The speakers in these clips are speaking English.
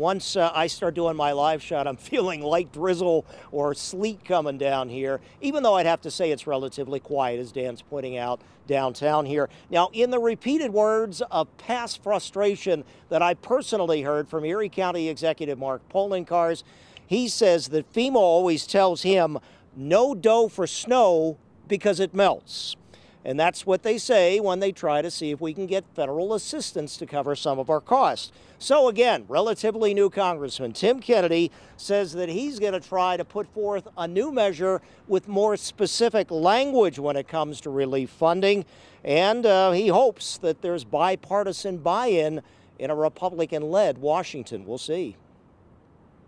Once I start doing my live shot, I'm feeling light drizzle or sleet coming down here, even though I'd have to say it's relatively quiet, as Dan's pointing out, downtown here. Now, in the repeated words of past frustration that I personally heard from Erie County Executive Mark Poloncarz, he says that FEMA always tells him no dough for snow because it melts. And that's what they say when they try to see if we can get federal assistance to cover some of our costs. So again, relatively new Congressman Tim Kennedy says that he's going to try to put forth a new measure with more specific language when it comes to relief funding. And he hopes that there's bipartisan buy-in in a Republican-led Washington. We'll see.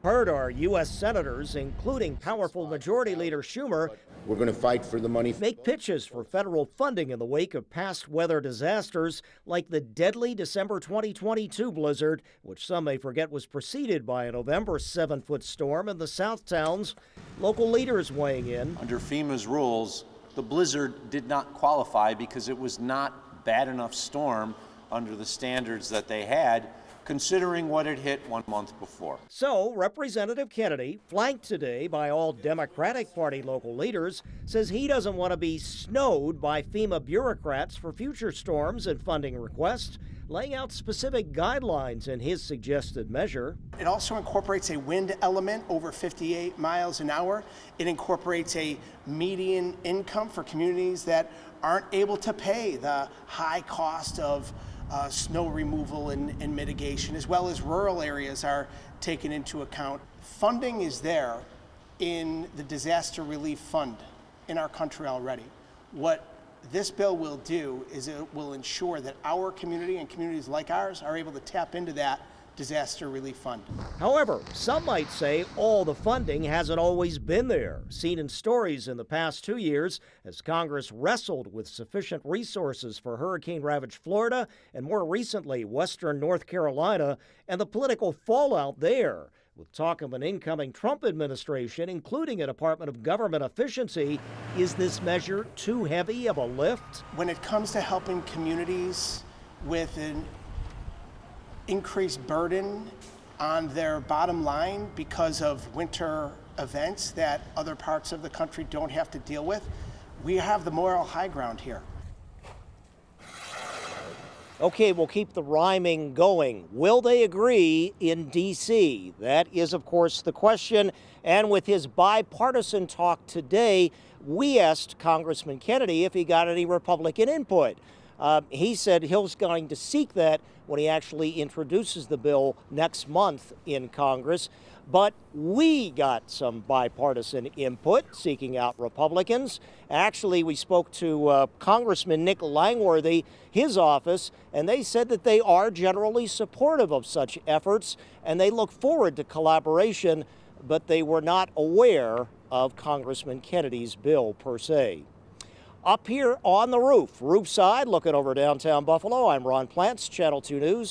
Heard our U.S. senators, including powerful Majority Leader Schumer, we're going to fight for the money. Make pitches for federal funding in the wake of past weather disasters like the deadly December 2022 blizzard, which some may forget was preceded by a November 7-foot storm in the South Towns. Local leaders weighing in. Under FEMA's rules, the blizzard did not qualify because it was not bad enough storm under the standards that they had, considering what had hit 1 month before. So Representative Kennedy, flanked today by all Democratic Party local leaders, says he doesn't want to be snowed by FEMA bureaucrats for future storms and funding requests, laying out specific guidelines in his suggested measure. It also incorporates a wind element over 58 miles an hour. It incorporates a median income for communities that aren't able to pay the high cost of snow removal and mitigation, as well as rural areas are taken into account. Funding is there in the disaster relief fund in our country already. What this bill will do is it will ensure that our community and communities like ours are able to tap into that disaster relief fund. However, some might say all the funding hasn't always been there, seen in stories in the past 2 years as Congress wrestled with sufficient resources for hurricane-ravaged Florida and more recently western North Carolina and the political fallout there. With talk of an incoming Trump administration, including a Department of Government Efficiency, is this measure too heavy of a lift? When it comes to helping communities with an increased burden on their bottom line because of winter events that other parts of the country don't have to deal with, we have the moral high ground here. Okay, we'll keep the rhyming going. Will they agree in D.C.? That is, of course, the question. And with his bipartisan talk today, we asked Congressman Kennedy if he got any Republican input. He said he's going to seek that when he actually introduces the bill next month in Congress. But we got some bipartisan input, seeking out Republicans. Actually, we spoke to Congressman Nick Langworthy, his office, and they said that they are generally supportive of such efforts, and they look forward to collaboration, but they were not aware of Congressman Kennedy's bill per se. Up here on the roof side, looking over downtown Buffalo, I'm Ron Plants, Channel 2 News.